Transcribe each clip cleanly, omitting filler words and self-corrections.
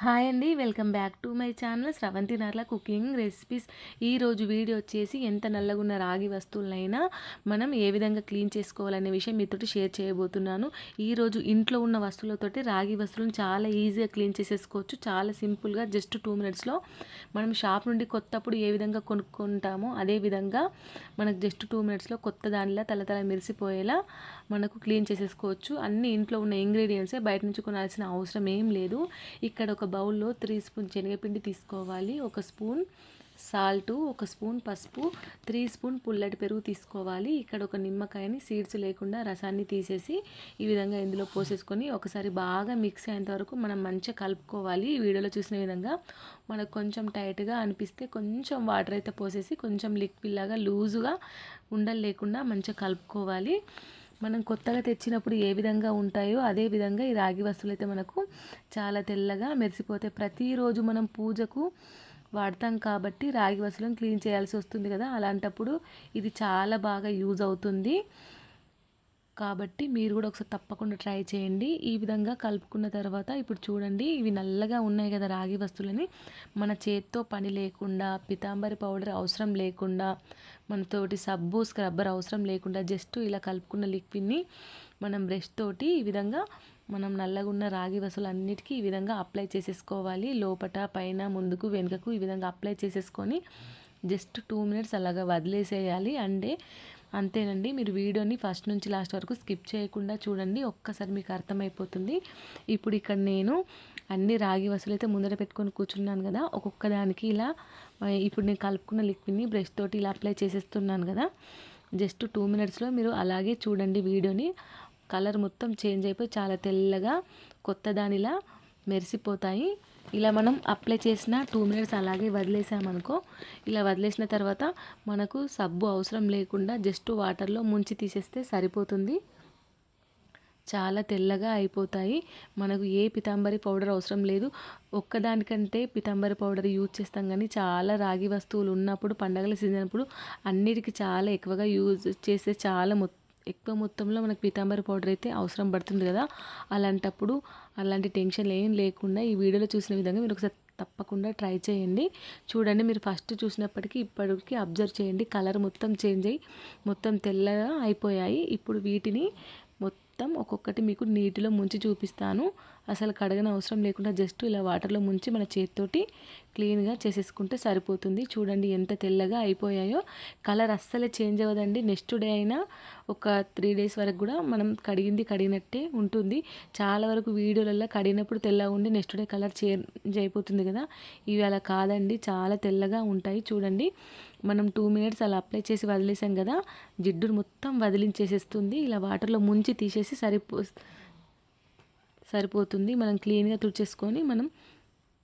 Hi అండి. Welcome back to my channel Sravanthi Narla cooking recipes. ఈరోజు video వచ్చేసి ఎంత నల్లగున్న రాగి వస్తువులైనా మనం ఏ విధంగా క్లీన్ చేసుకోవాలనే విషయం మీతోటి షేర్ చేయబోతున్నాను. ఈరోజు ఇంట్లో ఉన్న వస్తువులతోటి రాగి వస్తువులను చాలా ఈజీగా క్లీన్ చేసేసుకోవచ్చు. చాలా సింపుల్గా జస్ట్ 2 మినిట్స్లో మనం షాప్ నుండి కొత్తప్పుడు ఏ విధంగా కొనుక్కుంటామో అదే విధంగా మనకు జస్ట్ 2 మినిట్స్లో కొత్త దానిలా తల మెరిసిపోయేలా మనకు క్లీన్ చేసేసుకోవచ్చు. అన్ని ఇంట్లో ఉన్న ఇంగ్రీడియంట్సే బయట నుంచి కొనాల్సిన అవసరం ఏం లేదు. ఇక్కడ ఒక బౌల్లో 3 స్పూన్ శనగపిండి తీసుకోవాలి, 1 స్పూన్ సాల్టు, 1 స్పూన్ పసుపు, 3 స్పూన్ పుల్లటి పెరుగు తీసుకోవాలి. ఇక్కడ ఒక నిమ్మకాయని సీడ్స్ లేకుండా రసాన్ని తీసేసి ఈ విధంగా ఇందులో పోసేసుకొని ఒకసారి బాగా మిక్స్ అయ్యేంత వరకు మనం మంచిగా కలుపుకోవాలి. ఈ వీడియోలో చూసిన విధంగా మనకు కొంచెం టైట్గా అనిపిస్తే కొంచెం వాటర్ అయితే పోసేసి కొంచెం లిక్విడ్ లాగా లూజుగా ఉండలు లేకుండా మంచిగా కలుపుకోవాలి. మనం కొత్తగా తెచ్చినప్పుడు ఏ విధంగా ఉంటాయో అదే విధంగా ఈ రాగి వస్తువులు అయితే మనకు చాలా తెల్లగా మెరిసిపోతాయి. ప్రతిరోజు మనం పూజకు వాడతాం కాబట్టి రాగి వస్తువులను క్లీన్ చేయాల్సి వస్తుంది కదా, అలాంటప్పుడు ఇది చాలా బాగా యూజ్ అవుతుంది. కాబట్టి మీరు కూడా ఒకసారి తప్పకుండా ట్రై చేయండి. ఈ విధంగా కలుపుకున్న తర్వాత ఇప్పుడు చూడండి, ఇవి నల్లగా ఉన్నాయి కదా రాగి వస్తువులని, మన చేత్తో పని లేకుండా, పితాంబరి పౌడర్ అవసరం లేకుండా, మనతోటి సబ్బు స్క్రబ్బర్ అవసరం లేకుండా జస్ట్ ఇలా కలుపుకున్న లిక్విడ్ని మనం బ్రష్ తోటి ఈ విధంగా మనం నల్లగున్న రాగి వస్తువులు అన్నిటికీ ఈ విధంగా అప్లై చేసేసుకోవాలి. లోపట పైన ముందుకు వెనుకకు ఈ విధంగా అప్లై చేసేసుకొని జస్ట్ 2 మినిట్స్ అలాగా వదిలేసేయాలి. అంతేనండి. మీరు వీడియోని ఫస్ట్ నుంచి లాస్ట్ వరకు స్కిప్ చేయకుండా చూడండి, ఒక్కసారి మీకు అర్థమైపోతుంది. ఇప్పుడు ఇక్కడ నేను అన్ని రాగి వస్తువులు అయితే ముందర పెట్టుకొని కూర్చున్నాను కదా, ఒక్కొక్క దానికి ఇలా ఇప్పుడు నేను కలుపుకున్న లిక్విడ్ని బ్రష్ తోటి ఇలా అప్లై చేసేస్తున్నాను కదా. జస్ట్ 2 మినిట్స్లో మీరు అలాగే చూడండి వీడియోని. కలర్ మొత్తం చేంజ్ అయిపోయి చాలా తెల్లగా కొత్త దానిలా మెరిసిపోతాయి. ఇలా మనం అప్లై చేసిన 2 మినిట్స్ అలాగే వదిలేసామనుకో, ఇలా వదిలేసిన తర్వాత మనకు సబ్బు అవసరం లేకుండా జస్ట్ వాటర్లో ముంచి తీసేస్తే సరిపోతుంది. చాలా తెల్లగా అయిపోతాయి. మనకు ఏ పితాంబరి పౌడర్ అవసరం లేదు. ఒక్కదానికంటే పితాంబరి పౌడర్ యూజ్ చేస్తాం కానీ చాలా రాగి వస్తువులు ఉన్నప్పుడు పండగల సీజన్ అప్పుడు అన్నిటికీ చాలా ఎక్కువగా యూజ్ చేసే ఎక్కువ మొత్తంలో మనకు పీతాంబరి పౌడర్ అయితే అవసరం పడుతుంది కదా. అలాంటప్పుడు అలాంటి టెన్షన్ ఏం లేకుండా ఈ వీడియోలో చూసిన విధంగా మీరు ఒకసారి తప్పకుండా ట్రై చేయండి. చూడండి, మీరు ఫస్ట్ చూసినప్పటికీ ఇప్పటికి అబ్జర్వ్ చేయండి, కలర్ మొత్తం చేంజ్ అయ్యి మొత్తం తెల్లగా అయిపోయాయి. ఇప్పుడు వీటిని మొత్తం ఒక్కొక్కటి మీకు నీటిలో ముంచి చూపిస్తాను. అసలు కడగని అవసరం లేకుండా జస్ట్ ఇలా వాటర్లో ముంచి మన చేతితోటి క్లీన్గా చేసేసుకుంటే సరిపోతుంది. చూడండి ఎంత తెల్లగా అయిపోయాయో. కలర్ అస్సలే చేంజ్ అవ్వదండి. నెక్స్ట్ డే అయినా ఒక 3 డేస్ వరకు కూడా మనం కడిగినట్టే ఉంటుంది. చాలా వరకు వీడియోలలో కడిగినప్పుడు తెల్లగా ఉండి నెక్స్ట్ డే కలర్ చేంజ్ అయిపోతుంది కదా, ఇవి అలా కాదండి, చాలా తెల్లగా ఉంటాయి. చూడండి, మనం 2 మినిట్స్ అలా అప్లై చేసి వదిలేసాం కదా, జిడ్డును మొత్తం వదిలించేసేస్తుంది. ఇలా వాటర్లో ముంచి తీసేసి సరిపోతుంది. మనం క్లీన్గా తుడిచేసుకొని మనం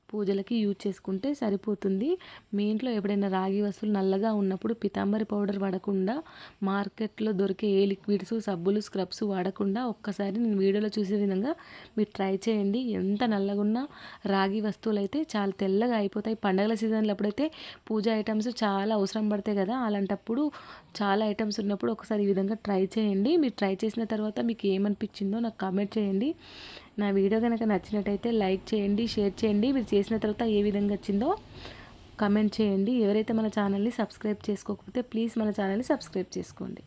పూజలకి యూజ్ చేసుకుంటే సరిపోతుంది. మీ ఇంట్లో ఎప్పుడైనా రాగి వస్తువులు నల్లగా ఉన్నప్పుడు పితాంబరి పౌడర్ వాడకుండా మార్కెట్లో దొరికే ఏ లిక్విడ్స్, సబ్బులు, స్క్రబ్స్ వాడకుండా ఒక్కసారి నేను వీడియోలో చూసే విధంగా మీరు ట్రై చేయండి. ఎంత నల్లగా ఉన్న రాగి వస్తువులు అయితే చాలా తెల్లగా అయిపోతాయి. పండగల సీజన్లో అప్పుడైతే పూజ ఐటమ్స్ చాలా అవసరం పడతాయి కదా, అలాంటప్పుడు చాలా ఐటమ్స్ ఉన్నప్పుడు ఒకసారి ఈ విధంగా ట్రై చేయండి. మీరు ట్రై చేసిన తర్వాత మీకు ఏమనిపించిందో నాకు కామెంట్ చేయండి. నా వీడియో కనుక నచ్చినట్టయితే లైక్ చేయండి, షేర్ చేయండి. మీరు చేసిన తర్వాత ఏ విధంగా వచ్చిందో కామెంట్ చేయండి. ఎవరైతే మన ఛానల్ని సబ్స్క్రైబ్ చేసుకోకపోతే ప్లీజ్ మన ఛానల్ని సబ్స్క్రైబ్ చేసుకోండి.